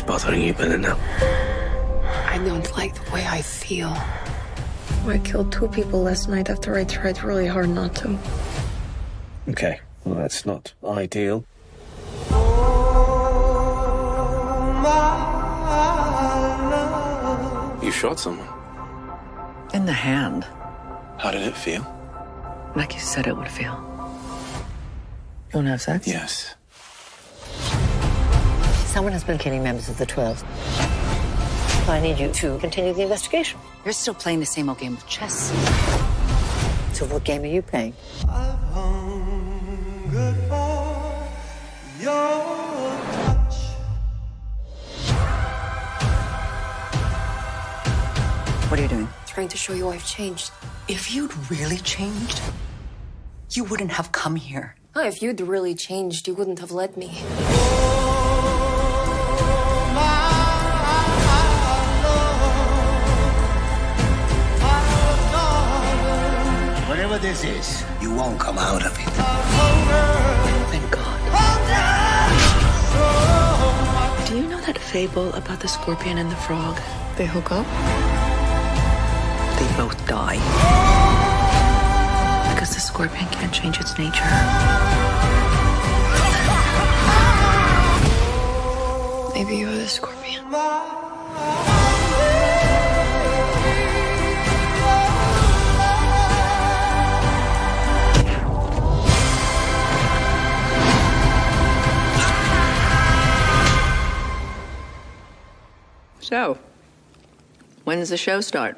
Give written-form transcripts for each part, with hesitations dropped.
bothering you better now? I don't like the way I feel. I killed 2 people last night after I tried really hard not to. Okay, well, that's not ideal. You shot someone? In the hand. How did it feel? Like you said it would feel. You want to have sex? Yes. Someone has been killing members of the 12. I need you to continue the investigation. You're still playing the same old game of chess. So what game are you playing? What are you doing? Trying to show you I've changed. If you'd really changed, you wouldn't have come here. Oh, if you'd really changed, you wouldn't have let me. Whatever this is, you won't come out of it. Thank God. Do you know that fable about the scorpion and the frog? They hook up. They both die. Because the scorpion can't change its nature. Maybe you're the scorpion. So, when does the show start?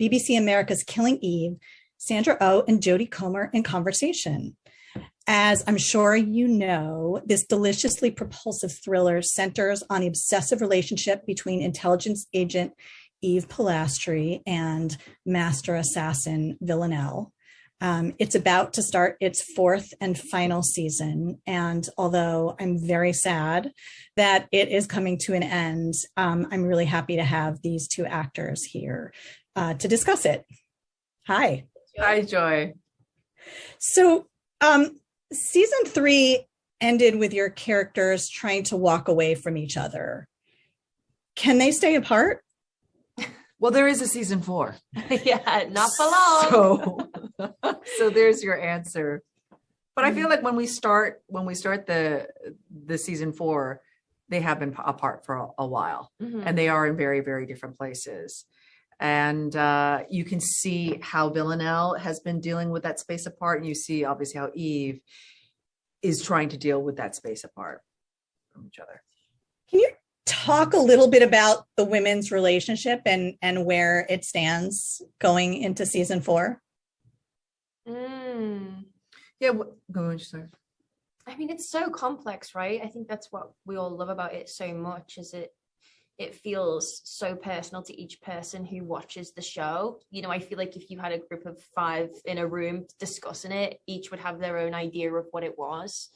BBC America's Killing Eve, Sandra Oh and Jodie Comer in conversation. As I'm sure you know, this deliciously propulsive thriller centers on the obsessive relationship between intelligence agent Eve Pilastri and master assassin Villanelle. It's about to start its 4th and final season. And although I'm very sad that it is coming to an end, I'm really happy to have these 2 actors here to discuss it. Hi. Hi, Joy. So season 3 ended with your characters trying to walk away from each other. Can they stay apart? Well, there is a season 4. Yeah, not for long. So there's your answer. But I feel like when we start the season 4, they have been apart for a while, and they are in very, very different places. And you can see how Villanelle has been dealing with that space apart, and you see obviously how Eve is trying to deal with that space apart from each other. Can you talk a little bit about the women's relationship and where it stands going into season 4? Yeah, go on, sorry. I mean, it's so complex, right? I think that's what we all love about it so much, is it feels so personal to each person who watches the show. You know, I feel like if you had a group of 5 in a room discussing it, each would have their own idea of what it was.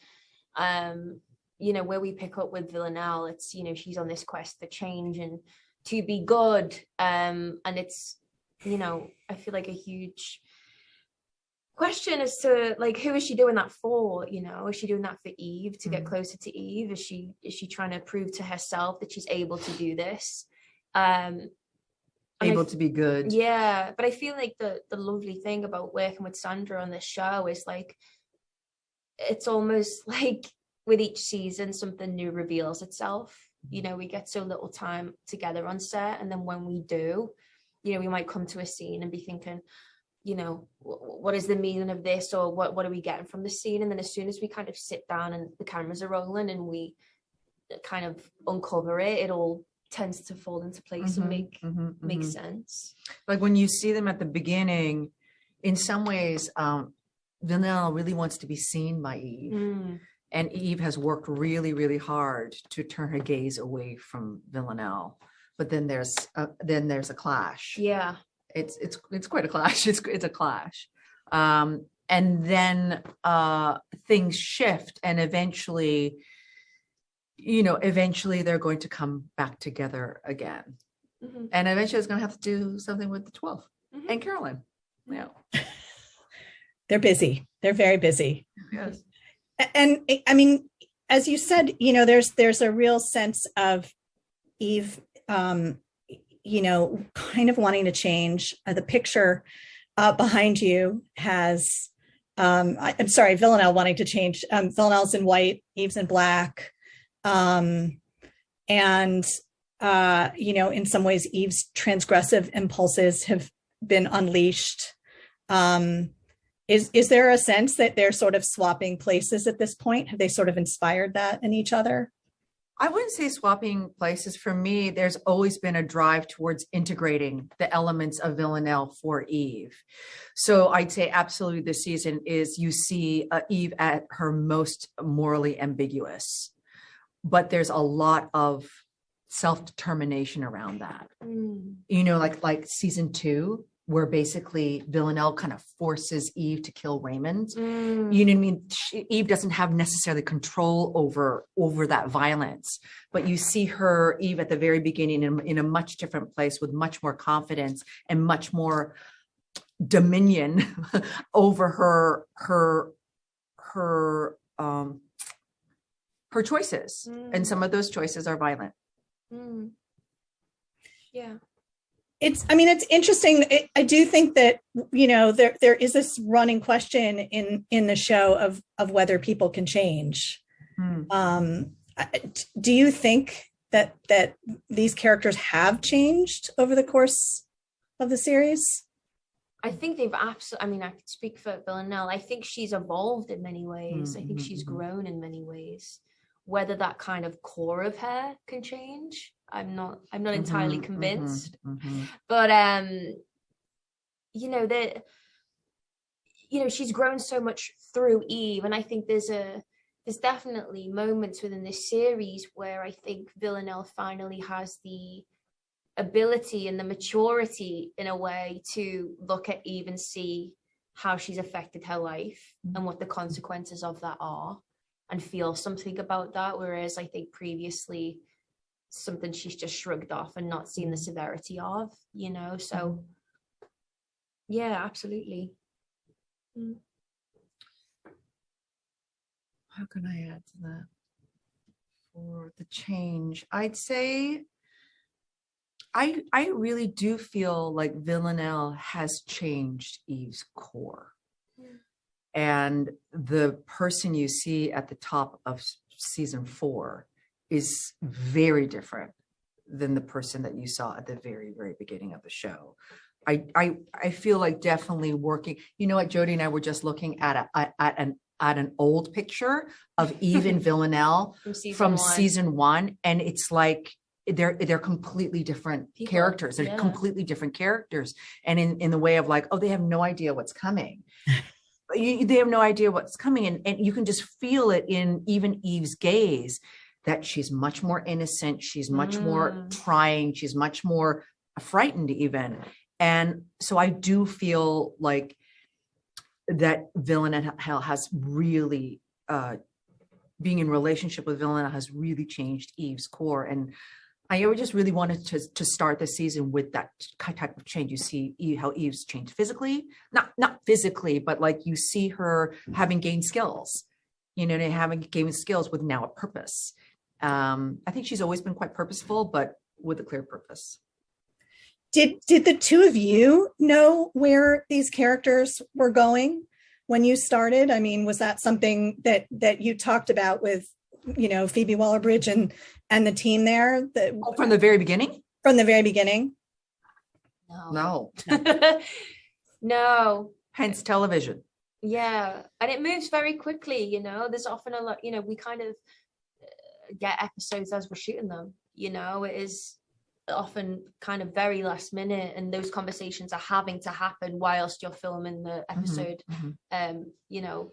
You know, where we pick up with Villanelle, it's, you know, she's on this quest for change and to be good. And it's, you know, I feel like a huge question as to, like, who is she doing that for? You know, is she doing that for Eve, to get closer to Eve? Is she trying to prove to herself that she's able to do this? Able to be good. Yeah, but I feel like the lovely thing about working with Sandra on this show is, like, it's almost like with each season something new reveals itself. You know, we get so little time together on set, and then when we do, you know, we might come to a scene and be thinking, you know, what is the meaning of this, or what are we getting from the scene? And then as soon as we kind of sit down and the cameras are rolling and we kind of uncover it, it all tends to fall into place and make sense. Like when you see them at the beginning, in some ways, Villanelle really wants to be seen by Eve. And Eve has worked really, really hard to turn her gaze away from Villanelle. But then there's a clash. Yeah. It's quite a clash. It's a clash. And then things shift, and eventually they're going to come back together again. And eventually it's going to have to do something with the 12 and Carolyn. Yeah. They're busy. They're very busy. Yes. And I mean, as you said, there's a real sense of Eve, kind of wanting to change. The picture behind you has, I'm sorry, Villanelle wanting to change. Villanelle's in white, Eve's in black. And, in some ways, Eve's transgressive impulses have been unleashed. Is there a sense that they're sort of swapping places at this point? Have they sort of inspired that in each other? I wouldn't say swapping places. For me, there's always been a drive towards integrating the elements of Villanelle for Eve. So I'd say absolutely this season is you see Eve at her most morally ambiguous, but there's a lot of self-determination around that. Like season 2, where basically Villanelle kind of forces Eve to kill Raymond. You know what I mean? Eve doesn't have necessarily control over that violence, but you see her, Eve, at the very beginning in a much different place with much more confidence and much more dominion over her choices. And some of those choices are violent. Yeah. It's interesting. I do think that, there is this running question in the show of whether people can change. Do you think that these characters have changed over the course of the series? I think they've absolutely, I could speak for Villanelle. I think she's evolved in many ways. I think she's grown in many ways. Whether that kind of core of her can change, I'm not entirely convinced. But she's grown so much through Eve, and I think there's definitely moments within this series where I think Villanelle finally has the ability and the maturity in a way to look at Eve and see how she's affected her life and what the consequences of that are, and feel something about that. Whereas I think previously something she's just shrugged off and not seen the severity of, so yeah, absolutely. How can I add to that for the change? I'd say I really do feel like Villanelle has changed Eve's core. And the person you see at the top of season 4 is very different than the person that you saw at the very, very beginning of the show. I feel like definitely working. You know what, Jodie and I were just looking at an old picture of Eve and Villanelle from season 1, and it's like they're completely different people. Characters. They're completely different characters, and in the way of like, they have no idea what's coming. They have no idea what's coming, and you can just feel it in even Eve's gaze that she's much more innocent, she's much more trying, she's much more frightened even. And so I do feel like that Villanelle has really being in relationship with Villanelle has really changed Eve's core. And I just really wanted to start the season with that type of change. You see how Eve's changed physically, not physically, but like you see her having gained skills, having gained skills with now a purpose. I think she's always been quite purposeful, but with a clear purpose. Did the two of you know where these characters were going when you started? I mean, was that something that you talked about with, Phoebe Waller-Bridge and the team there? From the very beginning? From the very beginning? No. No. Hence television. Yeah. And it moves very quickly, there's often a lot, we kind of get episodes as we're shooting them, it is often kind of very last minute, and those conversations are having to happen whilst you're filming the episode,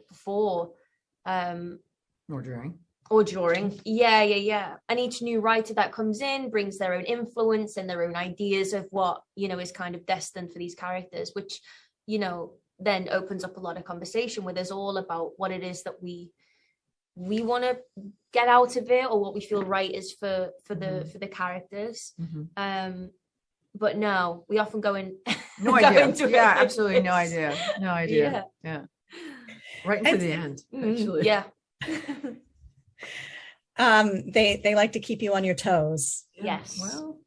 before or during. Yeah. And each new writer that comes in brings their own influence and their own ideas of what, is kind of destined for these characters, which, then opens up a lot of conversation with us all about what it is that we want to get out of it, or what we feel right is for the characters. But no, we often go in no idea. Yeah, absolutely no idea. Yeah. Right into the end, actually. Yeah. They like to keep you on your toes. Yes. Well,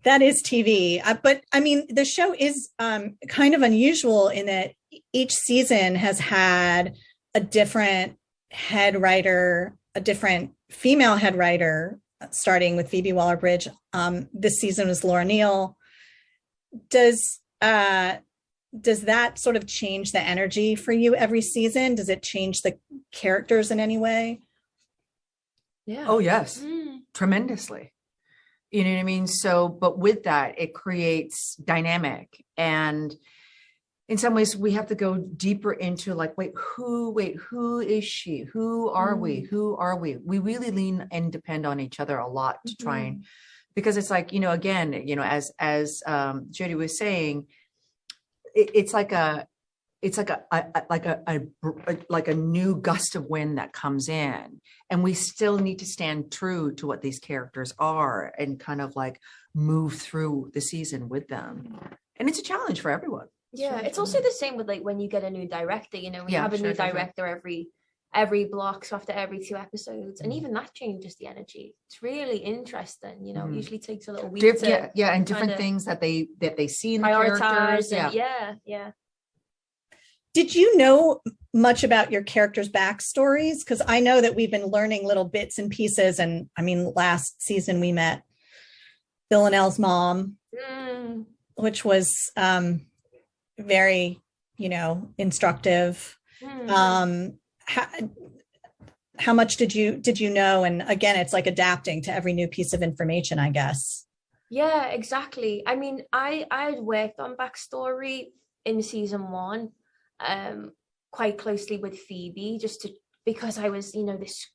That is TV. But I mean, the show is kind of unusual in that each season has had a different head writer, a different female head writer, starting with Phoebe Waller-Bridge. This season was Laura Neal. Does that sort of change the energy for you every season? Does it change the characters in any way? Yeah. oh yes, tremendously. You know what I mean? So, but with that, it creates dynamic. And in some ways we have to go deeper into like, wait, who is she? Who are we? Who are we? We really lean and depend on each other a lot to try and, because it's like, again, as Jodie was saying, it's like a new gust of wind that comes in, and we still need to stand true to what these characters are and kind of like move through the season with them. And it's a challenge for everyone. Yeah, it's also the same with like when you get a new director, we have a new director every block, so after every 2 episodes, and even that changes the energy. It's really interesting, it usually takes a little week to and different things that they see in the prioritize characters. Yeah. Did you know much about your characters' backstories? Because I know that we've been learning little bits and pieces. And I mean, last season we met Villanelle's mom, which was very, instructive. How much did you know? And again, it's like adapting to every new piece of information, I guess. Yeah, exactly. I mean, I had worked on backstory in season 1. Quite closely with Phoebe, because I was, this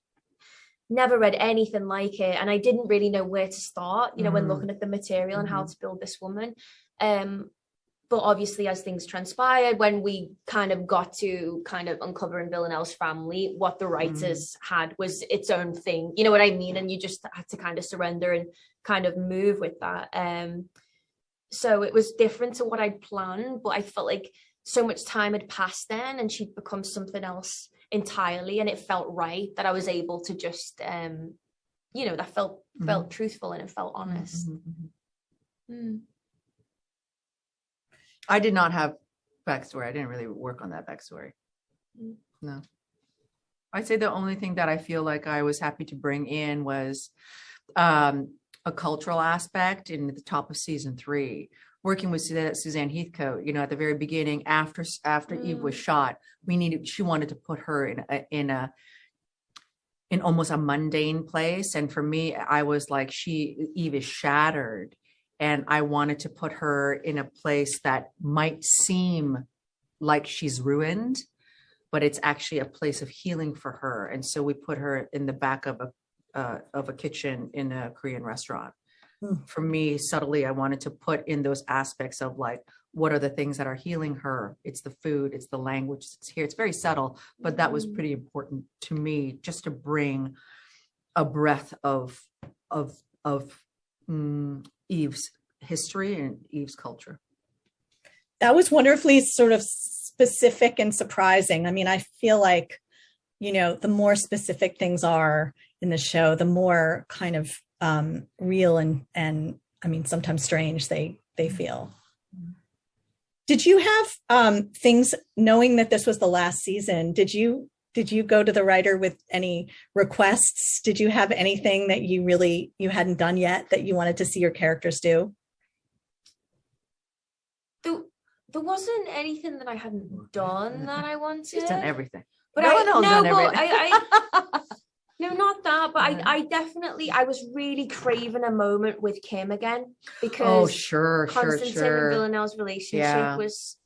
never read anything like it, and I didn't really know where to start, when looking at the material and how to build this woman. But obviously, as things transpired, when we kind of got to kind of uncovering Villanelle's family, what the writers had was its own thing, you know what I mean? And you just had to kind of surrender and kind of move with that. So it was different to what I'd planned, but I felt like so much time had passed then, and she'd become something else entirely, and it felt right that I was able to just that felt truthful and it felt honest. I did not have backstory. I didn't really work on that backstory. No. I'd say the only thing that I feel like I was happy to bring in was a cultural aspect in the top of season 3. Working with Suzanne Heathcote, at the very beginning, after Eve was shot, she wanted to put her in almost a mundane place. And for me, I was like, Eve is shattered, and I wanted to put her in a place that might seem like she's ruined, but it's actually a place of healing for her. And so we put her in the back of a kitchen in a Korean restaurant. For me, subtly, I wanted to put in those aspects of like, what are the things that are healing her? It's the food, it's the language, it's here. It's very subtle, but that was pretty important to me, just to bring a breath of Eve's history and Eve's culture. That was wonderfully sort of specific and surprising. I mean, I feel like, the more specific things are in the show, the more kind of real and I mean, sometimes strange they feel. Did you have things, knowing that this was the last season, did you go to the writer with any requests? Did you have anything that you hadn't done yet that you wanted to see your characters do? There wasn't anything that I hadn't done that I wanted. She's done everything. But no, not that. But I definitely, I was really craving a moment with Kim again, because Constantine and Villanelle's relationship was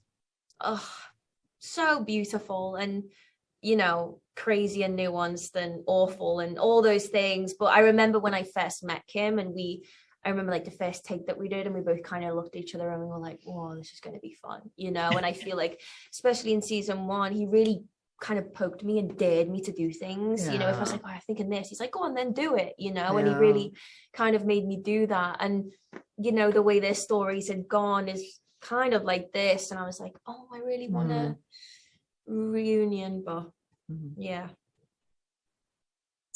so beautiful and, crazy and nuanced and awful and all those things. But I remember when I first met Kim, and I remember like the first take that we did, and we both kind of looked at each other and we were like, whoa, this is going to be fun, and I feel like, especially in season 1, he really kind of poked me and dared me to do things. If I was like, I'm thinking this, he's like, go on then, do it, and he really kind of made me do that. And the way their stories had gone is kind of like this, and I was like, oh, I really want a reunion. But yeah,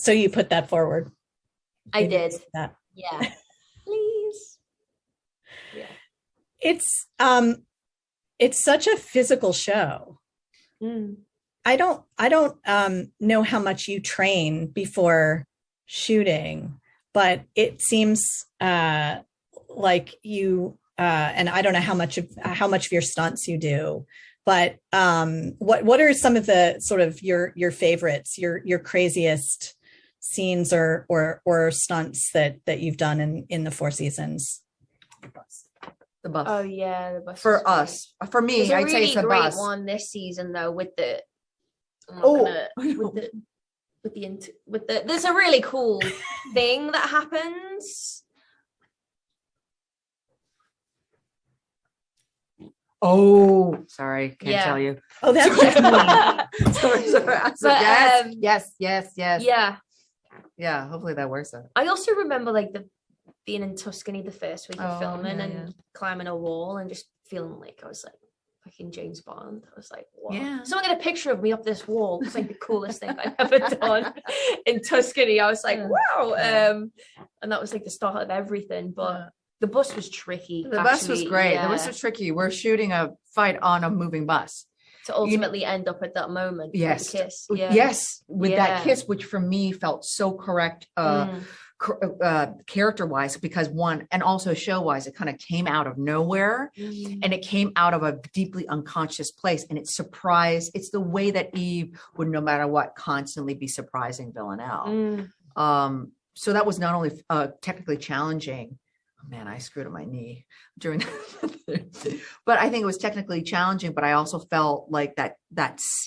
So you put that forward. I did. That. Yeah. Please. Yeah. It's such a physical show. I don't know how much you train before shooting, but it seems like you and I don't know how much of your stunts you do, but what are some of the sort of your favorites, your craziest scenes or stunts that you've done in the 4 seasons? The bus. Oh yeah, the bus. For us, for me, I'd say it's a great bus. one this season though with the. There's a really cool thing that happens. Oh, sorry, can't tell you. Oh, that's sorry. But, yes. Yeah. Hopefully that works out. I also remember like being in Tuscany the first week of filming and climbing a wall and just feeling like I was like fucking James Bond. I was like, wow. Yeah. Someone got a picture of me up this wall. It's like the coolest thing I've ever done in Tuscany. I was like, wow. And that was like the start of everything. But the bus was tricky. The bus was great. The bus was tricky. We're shooting a fight on a moving bus. To ultimately end up at that moment. Yes. With the kiss. Yes. With that kiss, which for me felt so correct. Character wise, because one, and also show wise, it kind of came out of nowhere and it came out of a deeply unconscious place, and it's the way that Eve would no matter what constantly be surprising Villanelle. So that was not only technically challenging. Oh man, I screwed up my knee during that. But I think it was technically challenging, but I also felt like that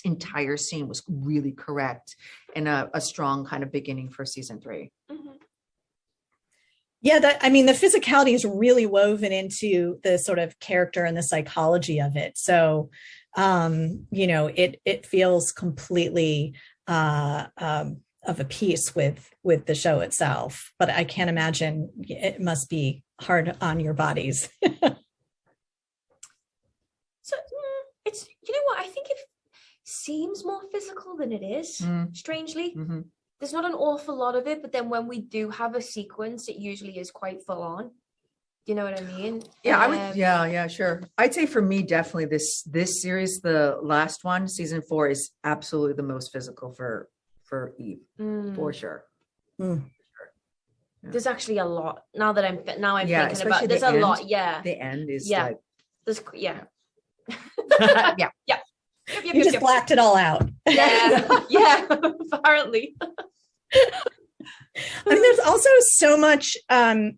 entire scene was really correct and a strong kind of beginning for season 3. Yeah, the physicality is really woven into the sort of character and the psychology of it. So, it feels completely of a piece with the show itself. But I can't imagine it must be hard on your bodies. So it's, you know what? I think it seems more physical than it is, strangely. There's not an awful lot of it, but then when we do have a sequence, it usually is quite full on. You know what I mean? Yeah, I would. Yeah, sure. I'd say for me, definitely this series, the last one, season 4, is absolutely the most physical for Eve, for sure. Yeah. There's actually a lot now that I'm thinking about it. There's the end, lot. Yeah, the end is like there's yeah. You just blacked it all out. Yeah, apparently. There's also so much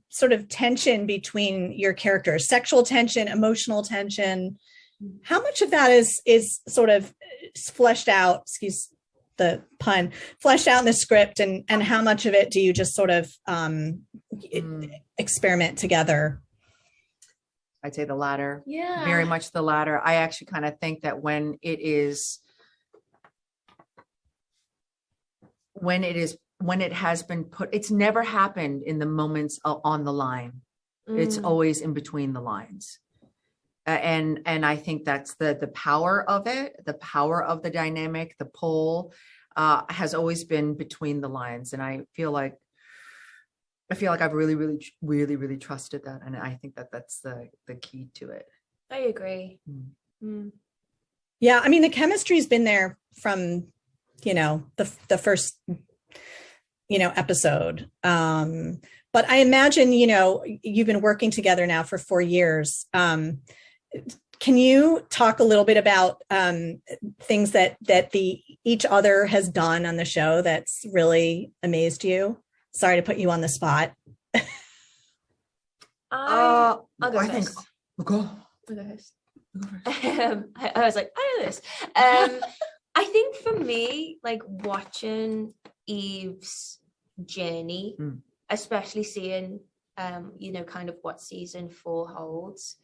sort of tension between your characters, sexual tension, emotional tension. How much of that is sort of fleshed out, excuse the pun, fleshed out in the script, and how much of it do you just sort of experiment together? I'd say the latter. Yeah. Very much the latter. I actually kind of think that when it has been put, it's never happened in the moments on the line. It's always in between the lines. And I think that's the power of it, the power of the dynamic, the pull has always been between the lines. And I feel like I've really trusted that. And I think that that's the key to it. I agree. Yeah. The chemistry's been there from, the first, episode. But I imagine, you've been working together now for 4 years. Can you talk a little bit about things that each other has done on the show that's really amazed you? Sorry to put you on the spot. I'll go I first. think go. I'll go first. I was like, I know this. I think for me, like watching Eve's journey, especially seeing, kind of what season 4 holds,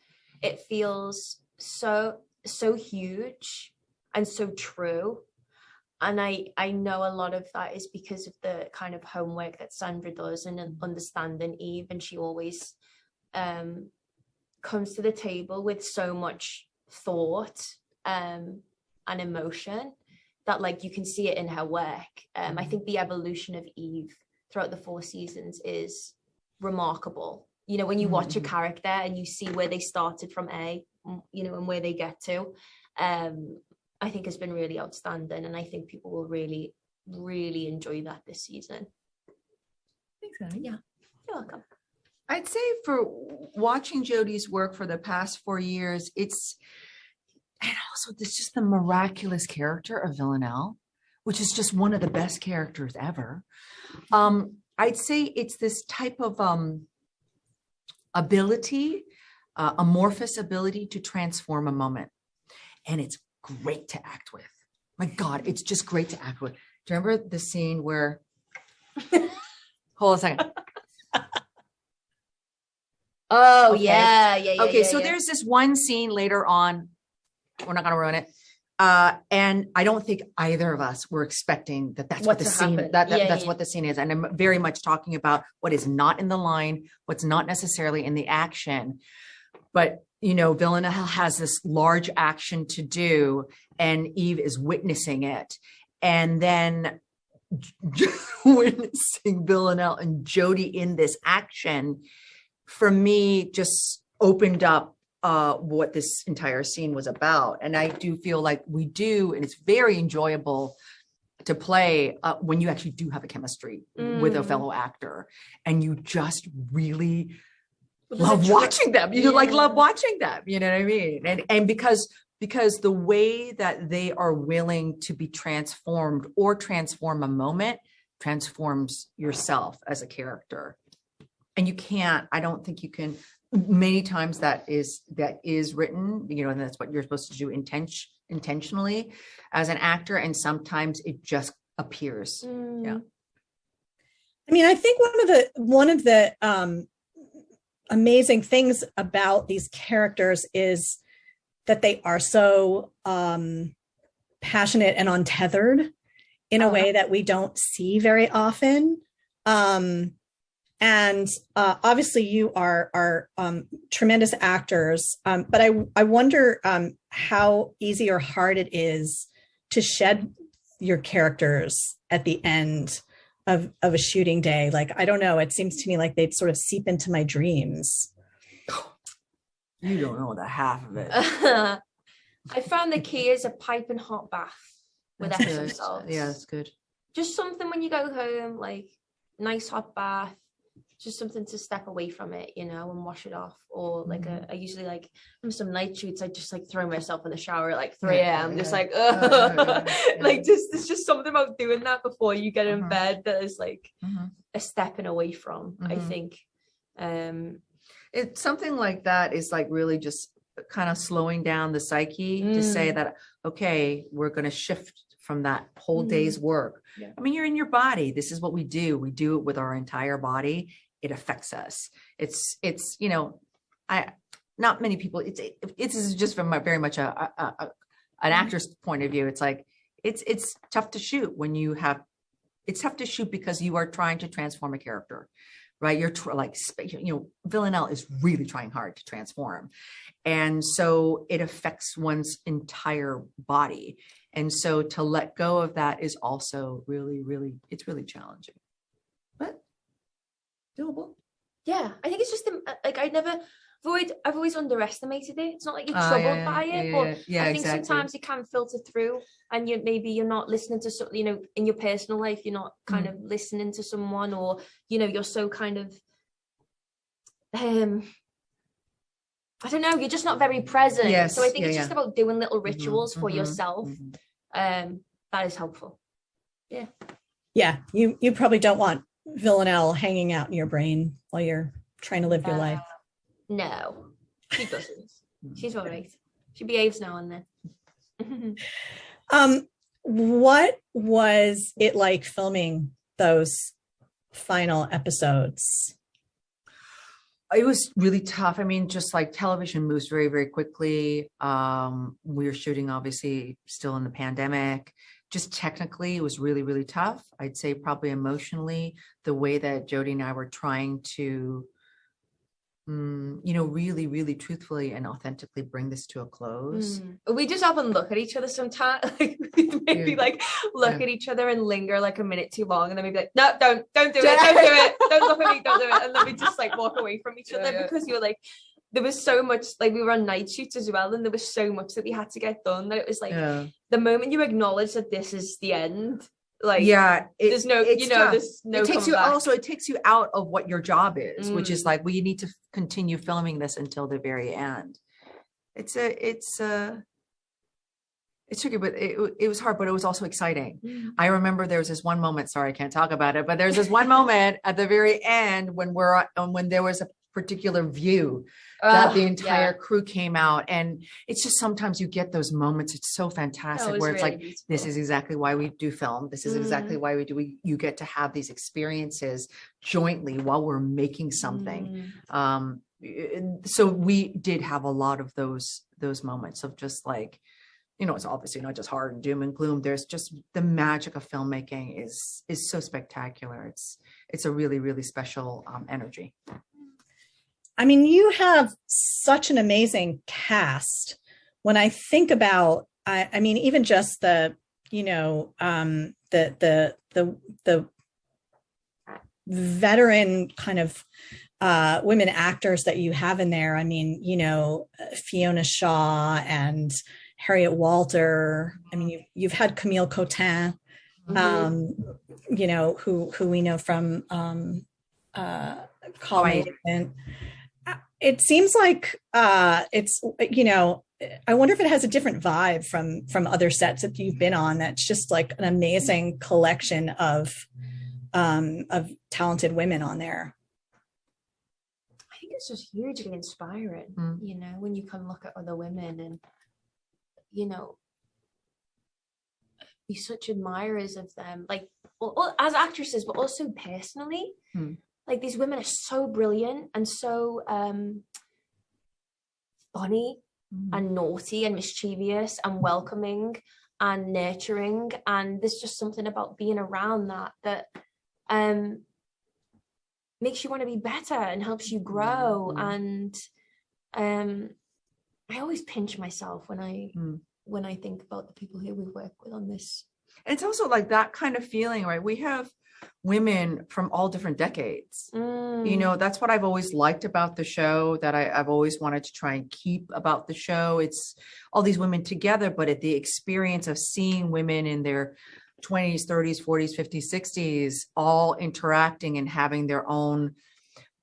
it feels so huge and so true. And I know a lot of that is because of the kind of homework that Sandra does and understanding Eve, and she always comes to the table with so much thought and emotion that like you can see it in her work. I think the evolution of Eve throughout the 4 seasons is remarkable. You know, when you watch a character and you see where they started from A, you know, and where they get to, I think has been really outstanding. And I think people will really, really enjoy that this season. Thanks, Annie. Yeah, you're welcome. I'd say for watching Jodie's work for the past 4 years, and also there's just the miraculous character of Villanelle, which is just one of the best characters ever. I'd say it's this type of ability, amorphous ability to transform a moment. And it's great to act with. My God, it's just great to act with. Do you remember the scene where, hold on a second. Oh, Okay. yeah. Okay, so there's this one scene later on. We're not going to ruin it. And I don't think either of us were expecting that's what the scene, that's what the scene is. And I'm very much talking about what is not in the line, what's not necessarily in the action. But, you know, Villanelle has this large action to do, and Eve is witnessing it. And then witnessing Villanelle and Jodie in this action, for me, just opened up what this entire scene was about. And I do feel like we do, and it's very enjoyable to play when you actually do have a chemistry with a fellow actor, and you just really love watching them. You like love watching them. You know what I mean? And because the way that they are willing to be transformed or transform a moment transforms yourself as a character. And I don't think you can, many times that is written, you know, and that's what you're supposed to do intentionally as an actor. And sometimes it just appears. Yeah. I mean, I think one of the amazing things about these characters is that they are so passionate and untethered in a way that we don't see very often. And obviously you are tremendous actors, but I wonder how easy or hard it is to shed your characters at the end of a shooting day. Like, I don't know, it seems to me like they'd sort of seep into my dreams. You don't know the half of it. I found the key is a piping hot bath with Epsom salts. Yeah, that's good. Just something when you go home, like nice hot bath, just something to step away from it, you know, and wash it off. Or like I usually like some night shoots, I just like throw myself in the shower at like 3 a.m. Just like, like there's just something about doing that before you get in bed that is like a stepping away from, I think. It's something like that is like really just kind of slowing down the psyche to say that, okay, we're going to shift from that whole day's work. Yeah. I mean, you're in your body. This is what we do. We do it with our entire body. It affects us. It's, you know, not many people, it's just from very much an actor's point of view. It's like, it's tough to shoot it's tough to shoot because you are trying to transform a character, right? You're Villanelle is really trying hard to transform. And so it affects one's entire body. And so to let go of that is also really, really, it's really challenging, but doable. Yeah. I think it's just like, I've always underestimated it. It's not like you're troubled by it, but I think sometimes it can filter through, and you're not listening to something, you know, in your personal life, you're not kind of listening to someone, or, you know, you're so kind of, I don't know, you're just not very present. Yes, so I think it's just about doing little rituals for yourself. That is helpful. Yeah. Yeah. You probably don't want Villanelle hanging out in your brain while you're trying to live your life. No, she doesn't. She's all right. She behaves now and then. What was it like filming those final episodes? It was really tough. I mean, just like television moves very, very quickly. We were shooting, obviously, still in the pandemic. Just technically, it was really, really tough. I'd say probably emotionally, the way that Jodie and I were trying to really, really truthfully and authentically bring this to a close. We just often look at each other sometimes, like maybe like look at each other and linger like a minute too long, and then we'd be like, no, don't do it, don't look at me, don't do it, and then we just like walk away from each other because you're like, there was so much, like we were on night shoots as well, and there was so much that we had to get done that it was like the moment you acknowledge that this is the end, like there's no there's no it takes you back. Also it takes you out of what your job is, which is like, well, you need to continue filming this until the very end. It's tricky, but it was hard, but it was also exciting. I remember there was this one moment, sorry I can't talk about it, but there's this one moment at the very end when there was a particular view that the entire crew came out, and it's just, sometimes you get those moments, it's so fantastic, where it's really like beautiful. This is exactly why we do film, this is exactly why we do, you get to have these experiences jointly while we're making something. So we did have a lot of those moments of just like, it's obviously not just hard and doom and gloom. There's just the magic of filmmaking is so spectacular. It's a really, really special energy. I mean, you have such an amazing cast. When I think about, I mean, even just the veteran kind of women actors that you have in there. I mean, Fiona Shaw and Harriet Walter. I mean, you've had Camille Cotin, who we know from College. It seems like it's, I wonder if it has a different vibe from other sets that you've been on. That's just like an amazing collection of talented women on there. I think it's just hugely inspiring, when you can look at other women and, be such admirers of them, like as actresses, but also personally. Like, these women are so brilliant and so funny and naughty and mischievous and welcoming and nurturing, and there's just something about being around that makes you want to be better and helps you grow. And I always pinch myself when I think about the people who we work with on this. And it's also like that kind of feeling, right? We have women from all different decades. That's what I've always liked about the show, that I've always wanted to try and keep about the show. It's all these women together, but at the experience of seeing women in their 20s, 30s, 40s, 50s, 60s, all interacting and having their own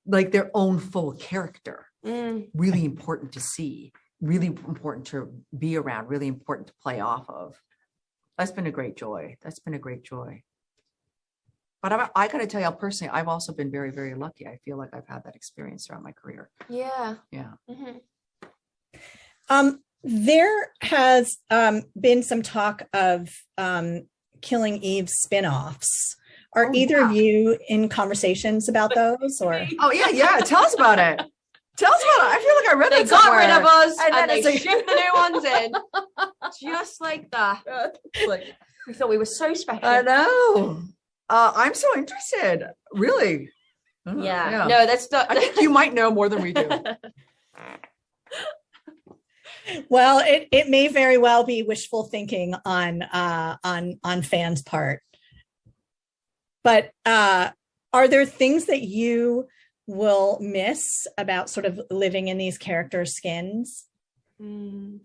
full character. Really important to see, really important to be around, really important to play off of. That's been a great joy. But I got to tell you, personally, I've also been very, very lucky. I feel like I've had that experience throughout my career. Yeah. There has been some talk of Killing Eve spin-offs. Are either of you in conversations about those? Or Tell us about it. I feel like I read that somewhere. They got rid of us and they shipped the new ones in. Just like that. Like, we thought we were so special. I know. I'm so interested. Really? Yeah. No, that's not. I think you might know more than we do. Well, it may very well be wishful thinking on fans' part. But are there things that you will miss about sort of living in these characters' skins? Well,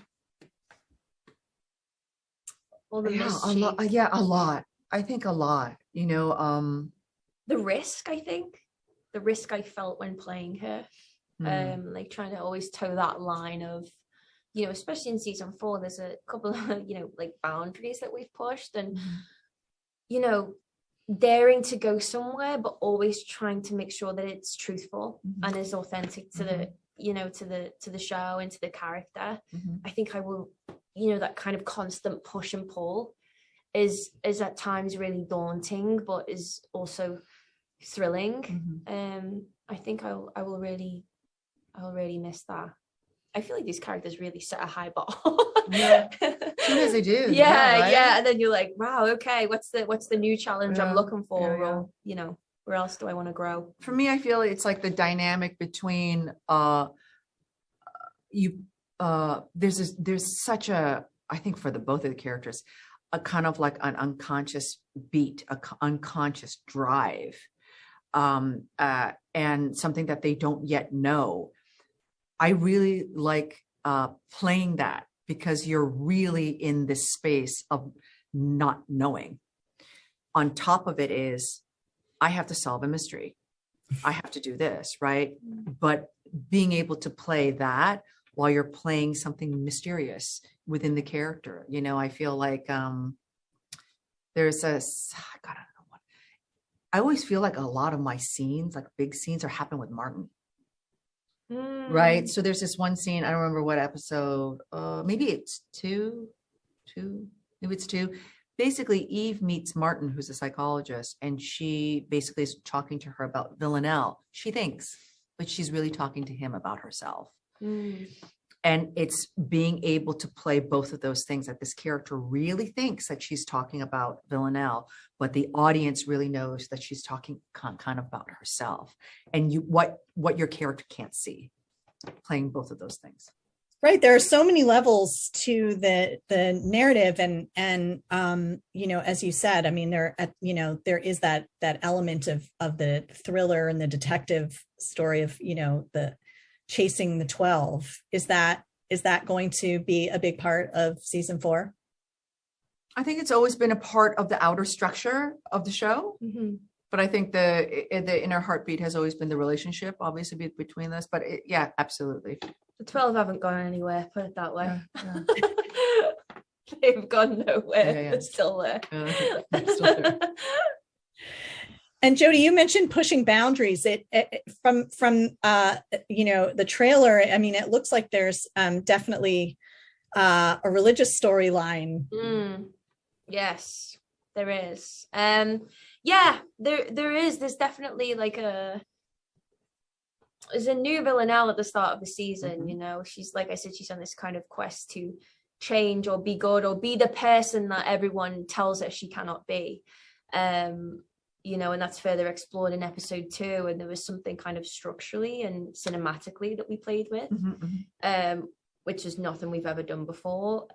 a lot. I think a lot. The risk. I think the risk I felt when playing her, like trying to always toe that line of, especially in season 4, there's a couple of like boundaries that we've pushed, and daring to go somewhere, but always trying to make sure that it's truthful and is authentic to the to the show and to the character. I think I will, that kind of constant push and pull is at times really daunting, but is also thrilling. I think I will really miss that. I feel like these characters really set a high bar. Sometimes they do. Yeah. And then you're like, wow, okay, what's the new challenge I'm looking for? Or, Where else do I want to grow? For me, I feel it's like the dynamic between there's such a, I think for both of the characters, a kind of like an unconscious beat, unconscious drive, and something that they don't yet know. I really like playing that because you're really in this space of not knowing. On top of it is, I have to solve a mystery. I have to do this, right? But being able to play that while you're playing something mysterious within the character, you know, I feel like there's a, God, I don't know what. I always feel like a lot of my scenes, like big scenes, are happening with Martin. Right. So there's this one scene, I don't remember what episode, maybe it's two. Basically, Eve meets Martin, who's a psychologist, and she basically is talking to her about Villanelle. She thinks, but she's really talking to him about herself. And it's being able to play both of those things, that this character really thinks that she's talking about Villanelle, but the audience really knows that she's talking kind of about herself, and what your character can't see, playing both of those things. Right. There are so many levels to the narrative, and you know, as you said, I mean, there is that element of the thriller and the detective story of, you know, the chasing the 12. Is that going to be a big part of season 4? I think it's always been a part of the outer structure of the show. But I think the inner heartbeat has always been the relationship, obviously, between us. But yeah, absolutely. The 12 haven't gone anywhere, put it that way. Yeah. They've gone nowhere. Yeah. They're still there. They're still there. And Jodie, you mentioned pushing boundaries. From you know, the trailer, I mean, it looks like there's definitely a religious storyline. Yes, there is. Yeah, there is. There's definitely like there's a new Villanelle at the start of the season. You know, she's, like I said, she's on this kind of quest to change or be good or be the person that everyone tells her she cannot be. You know, and that's further explored in episode 2. And there was something kind of structurally and cinematically that we played with, which is nothing we've ever done before.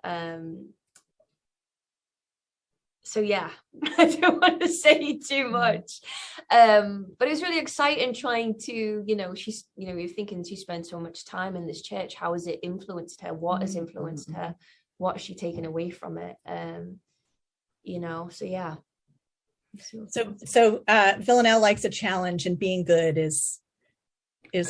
So yeah, I don't want to say too much, but it's really exciting trying to, you know, she's, you know, you're thinking she spent so much time in this church. How has it influenced her? What has influenced her? What has she taken away from it? You know, so yeah. So Villanelle likes a challenge, and being good is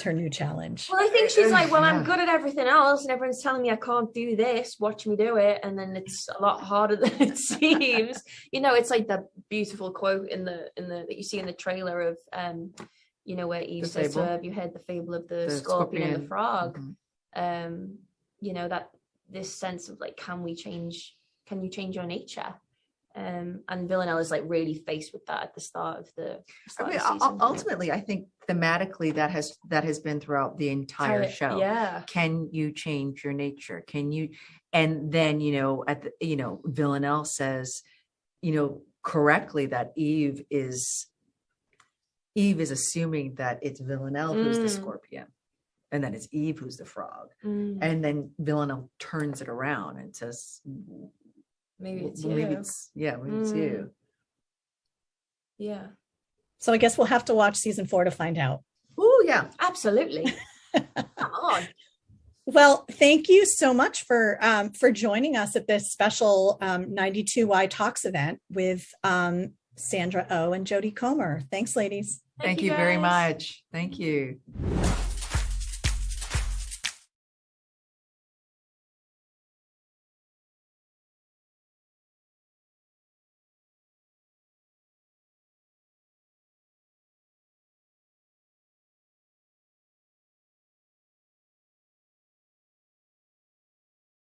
her new challenge. Well, I think she's like, well, I'm good at everything else, and everyone's telling me I can't do this. Watch me do it, and then it's a lot harder than it seems. You know, it's like the beautiful quote in the that you see in the trailer of, you know, where Eve says to her, "Have you heard the fable of the scorpion and the frog?" You know, that this sense of like, can you change your nature? And Villanelle is like really faced with that at the start of the season. Ultimately, I think thematically that has been throughout the entire show. Yeah. Can you change your nature? Can you? And then, you know, Villanelle says, you know, correctly that Eve is assuming that it's Villanelle who's the scorpion, and then it's Eve who's the frog. And then Villanelle turns it around and says, maybe it's you. Maybe it's you. Yeah. So I guess we'll have to watch season 4 to find out. Oh yeah, absolutely. Come on. Well, thank you so much for joining us at this special 92Y Talks event with Sandra Oh and Jodie Comer. Thanks, ladies. Thank you very much. Thank you.